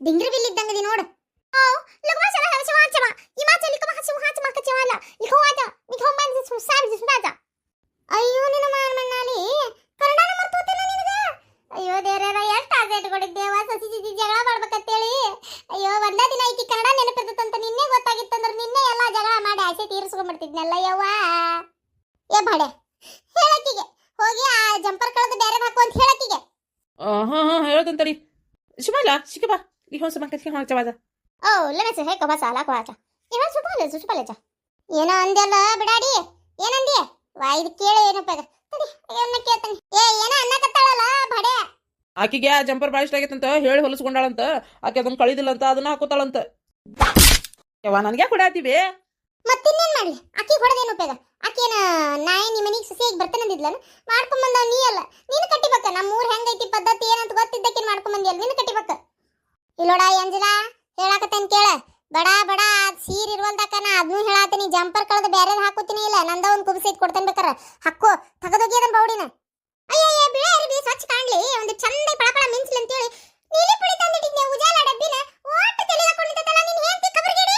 ದಿಂಗ್ರಿ bill ಇದ್ದಂಗದಿ ನೋಡು. ಲಗವಾ ಚಲ ಹವಚವ ಚವ ಇಮಾ ಚಲಿ ಕಮ ಹಸು ಹಾಚ ಮಕ ಚವಾಲ ಲಿಖೋ ಆಜ ನಿಖೋ ಬಂದ ಸುಸಾಬ್ ಸುದಾಜ. ಅಯ್ಯೋ ನಿನ್ನ ಮಾರ್ಮಣ್ಣಾಲಿ ಕನ್ನಡನ ಮರ್ತೋತೇನ ನಿನಗ. ಅಯ್ಯೋ ದೇವರೇ ಎಷ್ಟು ಆಸೆ ಇಟ್ಕೊಂಡಿದ್ದೇವ ಸಸಿ ಸಿಸಿ ಜಗಳ ಮಾಡ್ಬೇಕಂತೇಳಿ. ಅಯ್ಯೋ ಒಂದ ದಿನ ಐತಿ ಕನ್ನಡ ನೆನಪಿರ್ತಂತ ನಿನ್ನೆ ಗೊತ್ತಾಗಿತ್ತಂದ್ರ ನಿನ್ನೆ ಎಲ್ಲಾ ಜಗಳ ಮಾಡಿ ಆಸೆ ತೀರಿಸ್ಕೊಂಡ್ಬಿಡ್ತಿದ್ನಲ್ಲ ಯವ್ವ. ಏ ಬಾಡೆ ಹೇಳಕ್ಕಿಗೆ ಹೋಗಿ ಆ ಜಂಪರ್ ಕಳೆದು ಬೇರೆ ಹಾಕು ಅಂತ ಹೇಳಕ್ಕಿಗೆ. ಹೇಳೋದಂತರಿ ಶಿವಲ್ಲ ಶಿಖ ಬಾ ಈ ಹೊಸ ಮಕ್ಕಳಿಗೆ ಹೊಂಚವಾದ. ಓ ಲಮೆಸ ಹೇಕ ಬಸ ಲಾಕವಾಚ ಇವ ಸುಪಾಲೇಚ ಏನೋ ಅಂದೆಲ್ಲ ಬಿಡಾಡಿ ಏನಂದಿ ವಾ ಇದು ಕೇಳಿ ಏನಪ್ಪ ತಡಿ ಏನ ಕೇಳ್ತಾನೆ. ಏನ ಅನ್ನಕತ್ತಾಳಲ್ಲ ಬಡೆ ಆಕಿಗೆ ಆ ಜಂಪರ್ ಭಾಳ ಇಷ್ಟ ಆಗೈತಂತ ಹೇಳಿ ಹೊಲಸ್ಕೊಂಡಾಳಂತ. ಆಕೆ ಅದನ್ನ ಕಳಿದಿಲ್ಲ ಅಂತ ಅದನ್ನ ಹಾಕೋತಾಳಂತ. ಯವ್ವ ನನ್ಗೆ ಕೊಡಾತೀವಿ ಮತ್ತಿನ್ನೇನ್ ಮಾಡ್ಲಿ ಆಕಿ ಹೊಡೆದೇನು ಉಪಯೋಗ. ಆಕೇನ ನಾಯಿ ನಿಮ್ಮ ಮನೆಗೆ ಸಸಿಯಾಗಿ ಬರ್ತಾನಂದಿದ್ಲನ ಮಾಡ್ಕೊಂಡ್ ಬಂದವ ನೀ ಅಲ್ಲ. ನೀನು ಕಟ್ಟಿಬೇಕ. ನಮ್ಮ ಊರ್ ಹೆಂಗೈತಿ ಪದ್ಧತಿ ಏನಂತ ಗೊತ್ತಿದ್ದಕ್ಕೇನ್ ಮಾಡ್ಕೊಂಡ್ ಬಂದಿಯಲ್ಲ ನೀನು ಕಟ್ಟಿಬೇಕ. ಇಲ್ಲೋಡ ಅಂಜಲಾ ಹೇಳಾಕತ್ತೇನ್ ಕೇಳ. ಬಡ ಬಡ ಸೀರೆ ಇರುವಲ್ದಕ್ಕನ ಅದನ್ನೂ ಹೇಳಾತೀನಿ. ಜಂಪರ್ ಕಳೆದು ಬೇರೆದ್ ಹಾಕೋತೀನಿ ಇಲ್ಲ ನಂದ ಒಂದು ಕುಬ್ಸೈತ್ ಕೊಡ್ತೇನೆ ಬೇಕಾರೆ ಹಾಕೋ ತಗದೋಗಿ ಅದನ್ನ ಬೌಡಿನ. ಅಯ್ಯಯ್ಯ ಬಿಳೆ ಅರಿಬಿ ಸ್ವಚ್ಛ ಕಾಣ್ಲಿ ಒಂದು ಚಂದ ಪಳಪಳ ಮಿಂಚ್ಲಿ ಅಂತೇಳಿ ನೀಲಿ ಪುಳಿ ತಂದಿಟ್ಟಿದ್ನೆ ಉಜಾಲ ಡಬ್ಬಿನ ಒಟ್ಟು ತಲೆ ಹಾಕೊಂಡಿದ್ದಲ್ಲ ನಿನ್ ಹೆಂಡತಿ ಕಬರ್ಗೇಡಿ.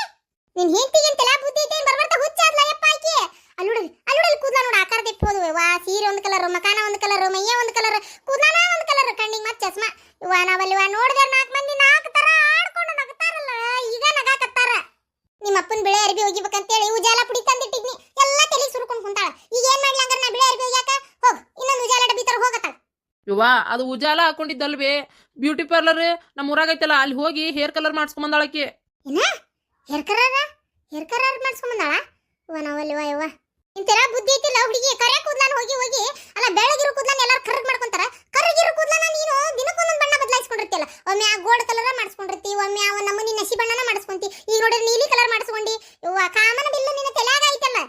ನಿನ್ ಹೆಂಡತಿಗೆ ತಲೆ ಬುದ್ಧಿ ಐತೆ ಬರಬರ್ತ ಹುಚ್ಚಾದ್ಲ ಯಪ್ಪ ಆಕಿ. ಅಲ್ಲುಡಲ್ ಕೂದಲ ನೋಡ ಆಕಾರ ತೆಪ್ಪಿ ಹೋದ್ವೆ. ವಾ ಸೀರೆ ಒಂದು ಕಲರ್ ಮಕಾನ ಒಂದು ಕಲರ್ ಮೈಯ ಒಂದು ಕಲರ್ ಕೂದಲಾನ ಒಂದು ಕಲರ್ ಕಣ್ಣಿಗೆ ಮತ್ತೆ ಚಸ್ಮಾ. ಇವ ನಾವಲ್ಲಿ ನೋಡಿದ್ರೆ 4 ಮಂದಿ 4 ತರ ಆಡ್ಕೊಂಡು ನಗತಾರಲ್ಲ. ಈಗ ನಗಾಕತ್ತಾರ. ನಿಮ್ಮ ಅಪ್ಪನ ಬಿಳೆ ಅರ್ಬಿ ಹೋಗಿಬೇಕಂತೇಳಿ ಉಜಾಲ ಪುಡಿ ತಂದಿಟ್ಟಿದ್ನಿ ಎಲ್ಲ ತಲೆ ಸುರ್ಕೊಂಡು ಕುಂತಾಳ. ಈಗ ಏನ್ ಮಾಡ್ಲಿ ಹಂಗಾರ ನಾ ಬಿಳೆ ಅರ್ಬಿ ಹೋಗ್ಯಾಕ ಹೋಗ್ ಇನ್ನೊಂದು ಉಜಾಲ ಡಬ್ಬಿ ತರ ಹೋಗತ್ತಾಳ. ಇವ್ವ ಅದು ಉಜಾಲ ಹಾಕೊಂಡಿದ್ದಲ್ವೇ ಬ್ಯೂಟಿ ಪಾರ್ಲರ್ ನಮ್ಮ ಊರಾಗೈತಲ್ಲ ಅಲ್ಲಿ ಹೋಗಿ ಹೇರ್ ಕಲರ್ ಮಾಡಿಸ್ಕೊಂಬಂದಾಳಕಿ. ಏನ ಹೇರ್ ಕಲರ್ ಮಾಡಿಸ್ಕೊಂಬಂದಾಳ. ಇವ ನಾವಲ್ಲಿ ಯವ್ವ ಇಂತೆಲ್ಲ ಬುದ್ಧಿ ಐತಿಲ್ಲ ಹುಡುಗಿ. ಕರೆ ಕೂದ್ಲಾನ ಹೋಗಿ ಅಲ್ಲ ಬೆಳಗಿರೋ ಕೂದ್ಲಾನ ಎಲ್ಲಾರು ಕರ್ರಗ್ ಮಾಡ್ಕೊಂತಾರ. ಕರ್ರಗಿರೋ ಕೂದ್ಲಾನ ನೀನು ದಿನಕ್ಕೊಂದೊಂದು ಬಣ್ಣ ಬದಲಾಯಿಸ್ಕೊಂಡಿರ್ತಿಯಲ್ಲ. ಒಮ್ಮೆ ಆ ಗೋಲ್ಡ್ ಕಲರ್ ಮಾಡಿಸ್ಕೊಂಡಿರ್ತಿ, ಒಮ್ಮೆ ಆ ನಮ್ಮನಿ ನಸಿ ಬಣ್ಣನ ಮಾಡಿಸ್ಕೊಂತಿ. ಈಗ ನೋಡ್ರಿ ನೀಲಿ ಕಲರ್ ಮಾಡಿಸ್ಕೊಂಡಿ. ಇವ್ವ ಕಾಮನ ಬಿಲ್ಲ ನಿನ್ನ ತಲೆಯಾಗ ಐತಲ್ಲ.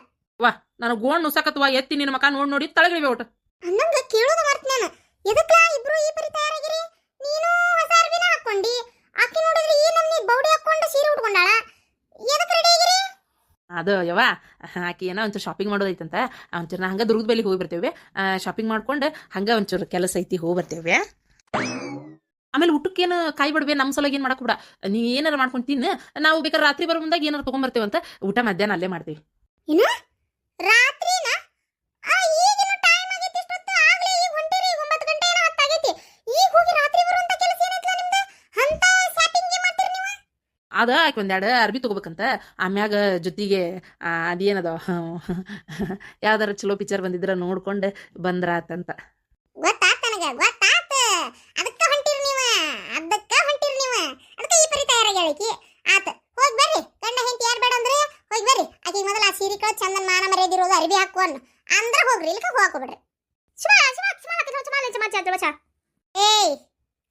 ವಾ ನನಗೆ ಗೋಣ್ ನುಸಾಕತ್ವಾ ಎತ್ತಿ ನಿನ್ನ ಮಕ ನೋಡಿ ತಳಗಿಳಿವೆ ಒಟ್ಟು ಅನ್ನಂಗ ಕೇಳೋದು ಮಾಡ್ತೀನಿ ನಾನು. ಎದಕ್ಲಾ ಇಬ್ರು ಈ ಪರಿ ತಯಾರಾಗಿರಿ. ನೀನು ಹೊಸ ಅರ್ಬಿನ ಹಾಕೊಂಡಿ, ಆಕಿ ನೋಡಿದ್ರೆ ಈ ನಮ್ನಿ ಬೌಡಿ ಹಾಕೊಂಡು ಸೀರೆ ಉಟ್ಕೊಂಡಾಳ. ಎದಕ್ಕೆ ರೆಡಿ ಆಗಿರಿ? ಅದು ಯವ್ವ ಆಕಿ ಏನೋ ಒಂಚೂರು ಶಾಪಿಂಗ್ ಮಾಡೋದೈತಂತ ಒಂಚೂರು ನಾ ಹಂಗೆ ದುರ್ಗದ ಬೈಲಿಗೆ ಹೋಗಿ ಬರ್ತೇವೆ. ಶಾಪಿಂಗ್ ಮಾಡ್ಕೊಂಡು ಹಂಗೆ ಒಂಚೂರು ಕೆಲಸ ಐತಿ ಹೋಗಿ ಬರ್ತೇವೆ. ಆಮೇಲೆ ಊಟಕ್ಕೇನು ಕಾಯಿ ಬಿಡ್ಬೇ ನಮ್ಮ ಸಲಗ ಏನು ಮಾಡಕ್ ಬಿಡ. ನೀ ಏನಾರ ಮಾಡ್ಕೊಂಡು ತಿನ್ನು. ನಾವು ಬೇಕಾದ್ರೆ ರಾತ್ರಿ ಬರೋ ಮುಂದಾಗ ಏನಾರು ತೊಗೊಂಬರ್ತೇವಂತ. ಊಟ ಮಧ್ಯಾಹ್ನ ಅಲ್ಲೇ ಮಾಡ್ತೀವಿ. ಏನು ರಾತ್ರಿನಾ? ಈಗಿನ ಟೈಮ್ ಆಗೈತಿ ಇಷ್ಟೊತ್ತು ಆಗ್ಲೇ ಈಗ ಹೊಂಟಿರಿ 9 ಗಂಟೆ ಏನೋ ಹೊತ್ತಾಗೈತಿ. ಈಗ ಹೋಗಿ ರಾತ್ರಿ ಬರುವಂತ ಕೆಲಸ ಏನೈತ್ಲ ನಿಮ್ದು? ಅಂತ ಶಾಪಿಂಗ್ ಮಾಡ್ತೀರಿ ನೀವು? ಅದ ಆಕೆ ಒಂದೆರಡು ಅರ್ಬಿ ತಗೋಬೇಕಂತ. ಆಮ್ಯಾಗ ಜೊತೆಗೆ ಅದೇನದ ಯಾವ್ದಾರ ಚಲೋ ಪಿಕ್ಚರ್ ಬಂದಿದ್ರ ನೋಡ್ಕೊಂಡು ಬಂದ್ರಾತಂತ. ಗೊತ್ತಾತ ನನಗೆ ಗೊತ್ತಾತ. ಅದಕ್ಕೆ ಹೊಂಟಿರಿ ನೀವು. ಅದಕ್ಕೆ ಈ ಪರಿ ತಯಾರಾಗಿ ಹೇಳಿಕಿ ಆತ. ಹೋಗಿ ಬರ್ರಿ ಗಂಡ ಹೆಂಡತಿ ಯಾರು ಬೇಡ ಅಂದ್ರೆ ಹೋಗಿ ಬರ್ರಿ. ಆಕೆಗೆ ಮೊದಲ ಆ ಸೀರೆ ಕಳು ಚಂದನ್ ಮಾನ ಮರ್ಯಾದಿರೋದು ಅರ್ಬಿ ಹಾಕು ಅನ್ನು ಅಂದ್ರೆ ಹೋಗ್ರಿ. ಇಲ್ಕ ಹೋಗ್ಬಿಡ್ರಿ. ಏಯ್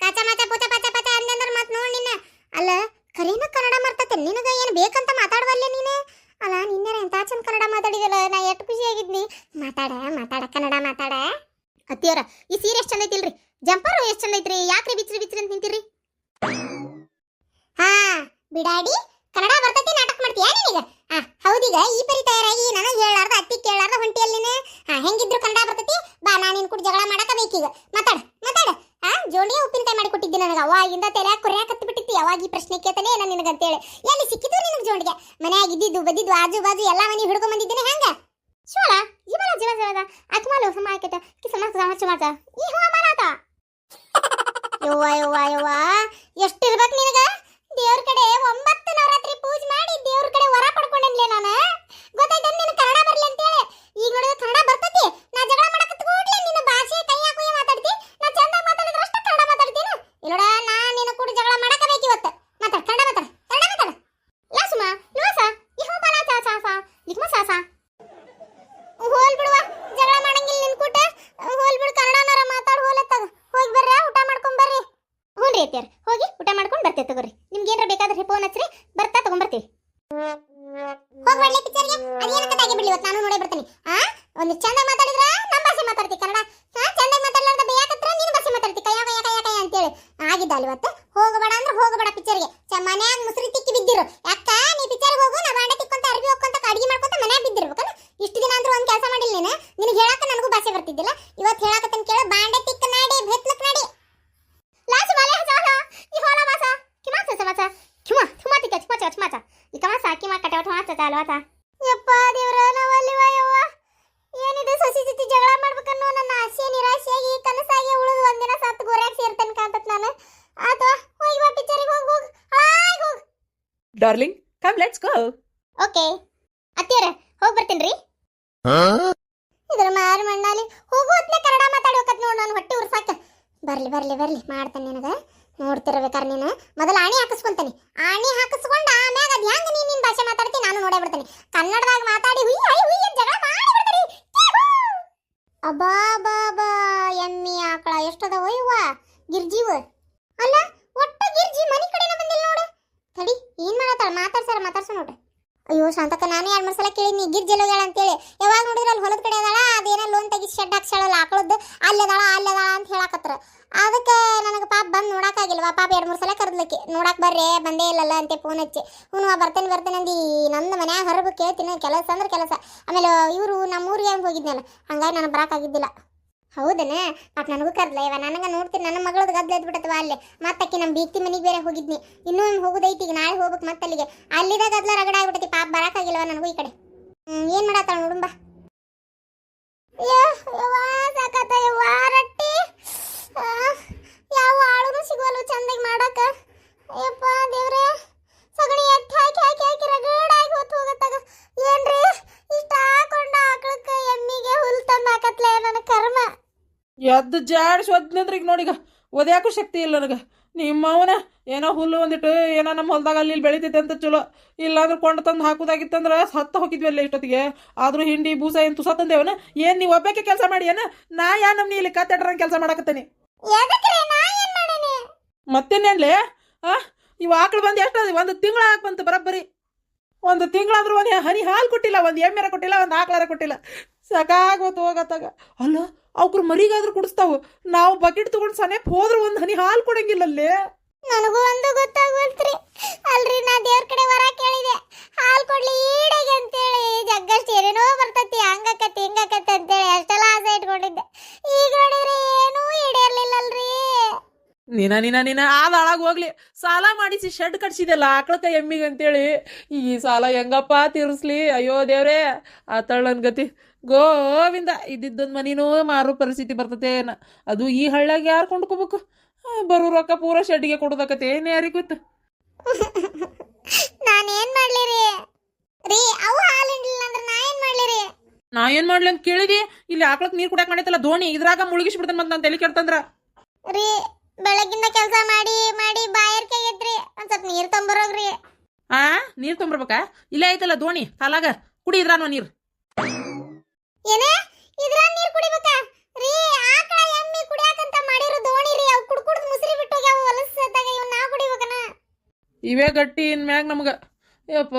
ಕಾಚ ಮಾಚ ಪೂಚ ಪಚ ಪಚ ಅಂದಂದ್ರ ಮತ್ ನೋಡ್ ನಿನ್ನ. ಅಲ್ಲ ಕರೀನ ಕನ್ನಡ ಮರ್ತತೆ ನಿನಗ ಏನು ಬೇಕಂತ ಮಾತಾಡುವಲ್ಲೇ ನೀನು. ಅಲ್ಲ ನಿನ್ನೆ ಎಂತ ಚಂದ ಕನ್ನಡ ಮಾತಾಡಿದಲ್ಲ. ನಾ ಎಷ್ಟು ಖುಷಿಯಾಗಿದ್ನಿ. ಮಾತಾಡ ಕನ್ನಡ ಮಾತಾಡ. ಅತ್ತಿಯವರ ಈ ಸೀರೆ ಎಷ್ಟು ಚಂದ ಐತಿಲ್ರಿ. ಜಂಪರ್ ಎಷ್ಟು ಚಂದ ಐತ್ರಿ. ಯಾಕ್ರಿ ಬಿಚ್ರಿ ಅಂತ ನಿಂತಿರಿ? ಹಾ ಬಿಡಾಡಿ ಕನ್ನಡ ಬರ್ತೈತಿ ನಾಟಕ ಮಾಡ್ತೀಯಾ ನೀನೀಗ? ಹೌದೀಗ ಈ ಪರಿ ತಯಾರಾಗಿ ನನಗೆ ಹೇಳಾರ್ದ ಅತ್ತಿ ಕೇಳಾರ್ದ ಹೊಂಟಿಯಲ್ಲಿ ನೀನು. ಹೆಂಗಿದ್ರು ಕನ್ನಡ ಬರ್ತೈತಿ. ಬಾ ನಾನು ನಿನ್ ಕೂಡ ಜಗಳ ಮಾಡಕ ಬೇಕೀಗ. ಮಾತಾಡ ಜೋಡಿಯ ಉಪ್ಪಿನಕಾಯಿ ಮಾಡಿ ಕೊಟ್ಟಿದ್ದೆ ನನಗೆ. ಅವಾಗಿಂದ ತಲೆ ಕೊರ್ಯಾಕತ್ತಿ ಬಿಟ್ಟಿತ್ತು. ಯಾವಾಗ ಈ ಪ್ರಶ್ನೆ ಕೇಳ್ತಾನೆ ನಾನು ನಿನಗಂತೇಳಿ. ಎಲ್ಲಿ ಸಿಕ್ಕಿದ್ರು ನಿನಗೆ ಜೋಡಿಗೆ? ಮನೆಯಾಗ ಇದ್ದಿದ್ದು ಬದ್ದಿದ್ದು ಆಜು ಬಾಜು ಎಲ್ಲ ಮನೆ ಹಿಡ್ಕೊಂಡ್ ಬಂದಿದ್ದೇನೆ. ಹೆಂಗ ಶಿವಳ ಜೀವದ ಆತ್ಮಾಲು ಸಮಾಕೇತ ಕಿ ಸಮಾಚಾರ ಈ ಹೂವ ಮಾರಾತ. ಯವ್ವ ಎಷ್ಟಿರ್ಬೇಕು ನಿನಗ? ದೇವ್ರ ಕಡೆ 9 ನವರಾತ್ರಿ ಪೂಜೆ ಮಾಡಿ ದೇವ್ರ ಕಡೆ ವರ ಪಡ್ಕೊಂಡೇನ್ಲೇ ನಾನು. ಗೊತ್ತಾಯ್ತು ನಿನ್ನ ಕನ್ನಡ ಬರ್ಲಿ ಅಂತೇಳಿ. ಈಗ ನೋಡಿದ್ರೆ ಕನ್ನಡ ಬರ್ತೈತಿ. ನಾ ಜಗಳ ಮಾಡಕತ್ತ ಕೂಡ್ಲೆ ನಿನ್ನ ಭಾಷೆ ಕೈ ಹಾಕುಯ ಮಾತಾಡ್ತಿ. ನಾ ಚಂದ ಮಾತಾಡಿದ್ರೆ ಅಷ್ಟೇ ಕನ್ನಡ ಮಾತಾಡ್ತೀನಿ. ಇಲ್ಲೋಡ ನಾ ನಿನ್ನ ಕೂಡ ಜಗಳ ಮಾಡಕ ಬೇಕು ಇವತ್ತು. ಮಾತಾಡ ಕನ್ನಡ ಮಾತಾಡ. ಲಾಸುಮ ಲುವಾಸ ಈ ಹೂ ಬಲ ಸಾಸ ಲಿಕ್ಮ ಸಾಸ ಹೋಲ್ ಬಿಡುವ. ಜಗಳ ಮಾಡಂಗಿಲ್ಲ ನಿನ್ ಕೂಟ. ಹೋಲ್ ಬಿಡು ಕನ್ನಡನಾರ ಮಾತಾಡ್ ಹೋಲತ್ತದ. ಹೋಗಿ ಬರ್ರಿ ಊಟ ಮಾಡ್ಕೊಂಡ್ ಬರ್ರಿ. ಹ್ಞೂ ರೀ ಅತ್ತಿಯರ್ ಹೋಗಿ ಊಟ ಮಾಡ್ಕೊಂಡು ಬರ್ತೇವೆ ತಗೋರಿ. ನಿಮ್ಗೆ ಏನಾರ ಬೇಕಾದ್ರೆ ಫೋನ್ ಹಚ್ಚ್ರಿ ಬರ್ತಾ ತಗೊಂಡ್ಬರ್ತೀವಿ. ಹೋಗಿ ಒಳ್ಳೆ ಪಿಕ್ಚರ್ಗೆ ಅದೇನಕ್ಕದಾಗಿ ಬಿಡ್ಲಿ ಇವತ್ತು ನಾನು ನೋಡೇ ಬರ್ತೀನಿ. ಒಂದು ಚಂದ ಮಾತಾಡಿದ್ರ ನಮ್ಮ ಭಾಷೆ ಮಾತಾಡ್ತಿ ಕನ್ನಡ. ಚಂದ ಮಾತಾಡ್ಲಾರ್ದ ಬೇಯಾಕತ್ರ ನೀನು ಭಾಷೆ ಮಾತಾಡ್ತಿ ಕಯ್ಯ ಅಂತೇಳಿ ಆಗಿದ್ದಲ್ಲ ಇವತ್ತು. ಹೋಗಬೇಡ ಅಂದ್ರೆ ಹೋಗಬೇಡ ಪಿಕ್ಚರ್ಗೆ. ಮನ್ಯಾಗ ಮುಸ್ರಿ ತಿಕ್ಕಿ ಬಿದ್ದಿರು. ಯಾಕ ನೀ ಪಿಕ್ಚರ್ಗೆ ಹೋಗು. ನಾ ಬಾಂಡೆ ತಿಕ್ಕೊಂತ ಅರ್ಬಿ ಹೋಗ್ಕೊಂತ ಅಡಿಗೆ ಮಾಡ್ಕೊಂತ ಮನ್ಯಾಗ ಬಿದ್ದಿರ್ಬೇಕಲ್ಲ. ಇಷ್ಟು ದಿನ ಅಂದ್ರೂ ಒಂದು ಕೆಲಸ ಮಾಡಿಲ್ಲ ನೀನು. ನಿನಗೆ ಹೇಳಾಕ ನನಗೂ ಭಾಷೆ ಬರ್ತಿದ್ದಿಲ್ಲ. ಇವತ್ತು ಹೇಳಾಕತ್ತನ್ ಕೇಳು. ಬಾಂಡೆ ತಿಕ್ಕ ನಾಡಿ ಬೆತ್ಲಕ್ ನಾಡಿ ಲಾಸು ಮಾಲೆ ಹಸ ಈ ಹೋಲ ಮಾಸ ಕಿಮಾ ಅಲ್ವಾತ ಯಪ್ಪ ದೇವ್ರ ನಾವಲ್ಲಿವ ಯವ್ವ ಏನಿದೆ ಸಸಿ ಜೊತೆ ಜಗಳ ಮಾಡ್ಬೇಕನ್ನೋ ನನ್ನ ಆಸೆ ನಿರಾಶೆಯಾಗಿ ಕನಸಾಗಿ ಉಳಿದು ಒಂದಿನ ಸತ್ತು ಗೋರ್ಯಾಗ ಸೇರ್ತೇನೆ ಕಾಂತತ್ ನಾನು ಆತ ಹೋಗಿ ಬಾ ಪಿಕ್ಚರಿಗೆ ಹೋಗ್ ಹೋಗ್ darling come let's go. Okay ಅತ್ತಿಯರ ಹೋಗಿ ಬರ್ತೀನಿ. ಇದ್ರ ಮಾರು ಮಣ್ಣಾಲಿ ಹೋಗು ಹೊತ್ಲೆ ಕನ್ನಡ ಮಾತಾಡಿ ಹೋಗತ್ ನೋಡ್ ನಾನು ಹೊಟ್ಟೆ ಉರ್ಸಾಕ. ಬರ್ಲಿ ಬರ್ಲಿ ಬರ್ಲಿ ಮಾಡ್ತಾನೆ ನಿನಗ ನೋಡ್ತಿರ್ಬೇಕಾರೆ ನೀನು ಮೊದಲು ಆಣಿ ಹಾಕಿಸ್ಕೊಂತಾನೆ. ಆಣಿ ಹಾಕಿಸ್ಕೊಂಡ ಆಮ್ಯಾಗ ಅದ್ ಹೆಂಗ್ ನೀನ್ ನಿನ್ ಭಾಷೆ ಮಾತಾಡ್ತೀನಿ ನಾನು ನೋಡೇ ಬಿಡ್ತೀನಿ. ಕನ್ನಡದಾಗ ಮಾತಾಡಿ ಹುಯ್ ಐ ಹುಯ್ ಅಂತ ಜಗಳ ಮಾಡಿ ಬಿಡ್ತೀನಿ. ಅಬ್ಬಾ ಬಾ ಬಾ ಎಮ್ಮಿ ಆಕಳ ಎಷ್ಟದವ ಇವ್ವ ಗಿರ್ಜಿವ ಅಲ್ಲ ಒಟ್ಟ ಗಿರ್ಜಿ ಮನಿ ಕಡೆನ ಬಂದಿಲ್ಲ ನೋಡು. ತಡಿ ಏನ್ ಮಾಡತ್ತಾಳ ಮಾತಾಡ್ಸ ನೋಡ್ರಿ. ಅಯ್ಯೋ ಶಾಂತಕ್ಕ ನಾನು 2-3 ಸಲ ಕೇಳಿದ್ನಿ ಗಿರ್ಜೆಲ್ಲ ಹೇಳ ಅಂತೇಳಿ. ಯಾವಾಗ ನೋಡಿದ್ರೆ ಅಲ್ಲಿ ಹೊಲದ ಕಡೆ ಅದಾಳ ಅದೇನೋ ಲೋನ್ ತೆಗಿ ಶೆಡ್ ಹಾಕ್ಸಾಳಲ್ಲ ಆಕಳದ್ದು ಅಲ್ಲದಾಳ ಅಂತ ಹೇಳಕತ್ರ. ಅದಕ್ಕೆ ನನಗೆ ಪಾಪ ಬಂದು ನೋಡಕ್ಕಾಗಿಲ್ವಾ. ಪಾಪ 2-3 ಸಲ ಕರೆದ್ಲಕ್ಕೆ ನೋಡಕ್ ಬರ್ರಿ ಬಂದೇ ಇಲ್ಲಲ್ಲ ಅಂತ ಫೋನ್ ಹಚ್ಚಿ ಹ್ಞೂ ಬರ್ತೇನೆ ಅಂದು ನನ್ನ ಮನ್ಯಾಗ ಹೊರಗೆ ಕೇಳ್ತೀನಿ. ಕೆಲಸ ಅಂದ್ರೆ ಕೆಲಸ. ಆಮೇಲೆ ಇವರು ನಮ್ಮೂರಿಗೆ ಹೆಂಗೆ ಹೋಗಿದ್ನಲ್ಲ ಹಂಗಾಗಿ ನನಗೆ ಬರೋಕ್ಕಾಗಿದ್ದಿಲ್ಲ. ಹೌದನೇ ಪಾಪ ನನಗೂ ಕರ್ದ್ಲ ಇವ ನನಗೆ ನೋಡ್ತೀನಿ ನನ್ನ ಮಗಳದ್ದು ಗದ್ಲ ಎದ್ಬಿಟ್ಟವ ಅಲ್ಲೇ. ಮತ್ತಕ್ಕೆ ನಮ್ಮ ಬೀಗ್ತಿ ಮನೆಗೆ ಬೇರೆ ಹೋಗಿದ್ನಿ. ಇನ್ನೂ ಹೋಗುದೈತಿ ಈಗ ನಾಳೆ ಹೋಗ್ಬೇಕು ಮತ್ತೆ ಅಲ್ಲಿಗೆ. ಅಲ್ಲಿದ ಗದ್ಲ ರಗಡ ಆಗ್ಬಿಟ್ಟೈತಿ ಪಾಪ ಬರೋಕ್ಕಾಗಿಲ್ವ ನನಗೂ ಈ ಕಡೆ. ಏನು ಮಾಡತ್ತಾಳ ನೋಡುಂಬ. ಸಾಕತ್ತ ರೊಟ್ಟಿ ಯಾವ ಆಳುನು ಸಿಗೋಲ್ಲ ಚಂದಾಗಿ ಮಾಡಕ. ಯಪ್ಪ ದೇವ್ರೆ ಸಗಣಿ ಎತ್ತಿ ಹಾಕಿ ರಗಡಾಗಿ ಹೊತ್ತು ಹೋಗತ್ತಾಗ ಏನ್ರಿ ಇಷ್ಟ ಹಾಕೊಂಡ ಆಕಳಕ್ಕೆ ಎಮ್ಮಿಗೆ ಹುಲ್ ತಂದು ಹಾಕತ್ಲೆ ನನ್ನ ಕರ್ಮ. ಎದ್ದು ಜಾಡ್ಸಿ ಒದ್ನಂದ್ರೆ ಈಗ ನೋಡೀಗ ಒದ್ಯಾಕೂ ಶಕ್ತಿ ಇಲ್ಲ ನನಗೆ. ನಿಮ್ಮವನ ಏನೋ ಹುಲ್ಲು ಒಂದಿಟ್ಟು ಏನೋ ನಮ್ಮ ಹೊಲದಾಗ ಅಲ್ಲಿ ಬೆಳಿತೈತೆ ಅಂತ ಚಲೋ. ಇಲ್ಲಾಂದ್ರೆ ಕೊಂಡು ತಂದು ಹಾಕೋದಾಗಿತ್ತಂದ್ರೆ ಸತ್ತ ಹೋಗಿದ್ವಿ ಅಲ್ಲೇ ಇಷ್ಟೊತ್ತಿಗೆ. ಆದ್ರೂ ಹಿಂಡಿ ಬೂಸ ಏನು ತುಸ ತಂದೇವನ ಏನು ನೀವು ಒಬ್ಬಕ್ಕೆ ಕೆಲಸ ಮಾಡಿ ಏನ ನಾ ಯಾ ನಮ್ನಿ ಇಲ್ಲಿ ಕತ್ತಡ್ರಂಗೆ ಕೆಲಸ ಮಾಡಕತ್ತೇನೆ. ಮತ್ತೇನೇನ್ಲೇ ಇವು ಆಕಳು ಬಂದು ಎಷ್ಟು ಒಂದು ತಿಂಗಳ ಹಾಕಿ ಬಂತು ಬರೋಬ್ಬರಿ. ಒಂದು ತಿಂಗಳಾದ್ರೂ ಒಂದು ಹನಿ ಹಾಲು ಕೊಟ್ಟಿಲ್ಲ, ಒಂದು ಎಮ್ಮೆರ ಕೊಟ್ಟಿಲ್ಲ, ಒಂದು ಆಕಳಾರ ಕೊಟ್ಟಿಲ್ಲ. ಸಾಕಾಗೋತು ಹೋಗತ್ತಾಗ. ಅಲ್ಲ ಅವ್ರು ಮರಿಗಾದ್ರೂ ಕುಡಿಸ್ತಾವು. ನಾವು ಬಕೆಟ್ ತಗೊಂಡು ಸನೇಪ್ ಹೋದ್ರೂ ಒಂದು ಹನಿ ಹಾಲು ಕೊಡಂಗಿಲ್ಲಲ್ಲೇ. ನನಗೂ ಒಂದು ಗೊತ್ತಾಗ್ವಲ್ತ್ರಿ. ಅಲ್ರಿ ನಾ ದೇವ್ರ ಕಡೆ ವರ ಕೇಳಿದೆ ಹಾಲು ಕೊಡ್ಲಿ ಈಡೆಗೆ ಅಂತೇಳಿ. ಜಗ್ಗಷ್ಟು ಏನೇನೋ ಬರ್ತೈತಿ ಹಂಗಾಕತಿ ಹಿಂಗಾಕತಿ ಅಂತೇಳಿ ಅಷ್ಟೆಲ್ಲ ಆಸೆ ಇಟ್ಕೊಂಡಿದ್ದೆ. ಈಗ ನೋಡಿದ್ರೆ ಏನೂ ಈಡೇರ್ಲಿಲ್ಲಲ್ರಿ. ನೀನ ಆಳಾಗ ಹೋಗ್ಲಿ. ಸಾಲ ಮಾಡಿಸಿ ಶೆಡ್ ಕಟ್ಸಿದೆಲ್ಲ ಆಕಳಕ್ಕ ಎಮ್ಮಿಗೆ ಅಂತೇಳಿ. ಈ ಸಾಲ ಹೆಂಗಪ್ಪ ತೀರಿಸ್ಲಿ. ಅಯ್ಯೋ ದೇವ್ರೇ ಆತಾಳ ನನ್ ಗತಿ. ಗೋವಿಂದ ಇದ್ದಿದ್ದೊಂದು ಮನಿನೂ ಮಾರೋ ಪರಿಸ್ಥಿತಿ ಬರ್ತತೆ ಏನ. ಅದು ಈ ಹಳ್ಳ್ಯಾಗ ಯಾರು ಕೊಂಡ್ಕೋಬೇಕು. ಬರೋ ರೊಕ್ಕ ಪೂರ ಶೆಡ್ಗೆ ಕೊಡೋದಕ್ಕತೆ ಏನು ಯಾರಿಗೆ ಗೊತ್ತು. ನಾನೇನ್ ಮಾಡ್ಲಿ ರೀ ಅವು ಹಾಲು ಹಿಂಡ್ಲಿಲ್ಲ ಅಂದ್ರೆ ನಾ ಏನ್ ಮಾಡ್ಲಿ ರೀ. ನಾ ಏನ್ ಮಾಡ್ಲಿ ಅಂತ ಕೇಳಿದಿ. ಇಲ್ಲಿ ಆಕಳಕ್ಕೆ ನೀರು ಕುಡಿಯಕ್ ಮಾಡೈತಲ್ಲ ದೋಣಿ ಇದ್ರಾಗ ಮುಳುಗಿಸ್ಬಿಡ್ತಾನೆ ಮತ್ತೆ ನಾನು ತಲೆ ಕೆಡ್ತಂದ್ರ. ರೀ ಬೆಳಗಿಂದ ಕೆಲಸ ಮಾಡಿ ಬಾಯರ್ಕೆ ಆಗೈತ್ರಿ. ಒಂದ್ ಸ್ವಲ್ಪ ನೀರ್ ತೊಂಬರೋಗ್ರಿ. ನೀರ್ ತೊಂಬರ್ಬೇಕಾ? ಇಲ್ಲೇ ಐತಲ್ಲ ದೋಣಿ ಕಾಲಾಗ ಕುಡಿ ಇದ್ರಾನು ನೀರು. ಏನೇ ಇದ್ರ ನೀರ್ ಕುಡಿಬೇಕಾ ರೀ? ಆಕಳ ಎಮ್ಮಿ ಕುಡಿಯಾಕಂತ ಮಾಡಿರೋ ದೋಣಿ ರೀ. ಅವು ಕುಡ್ಕುಡ್ದು ಮುಸ್ರಿ ಬಿಟ್ಟು ಯಾವ ಹೊಲಸದಾಗ ಇವ್ ನಾ ಕುಡಿಬೇಕನ. ಇವೇ ಗಟ್ಟಿ ಇನ್ ಮ್ಯಾಗ ನಮ್ಗ ಯಪ್ಪ.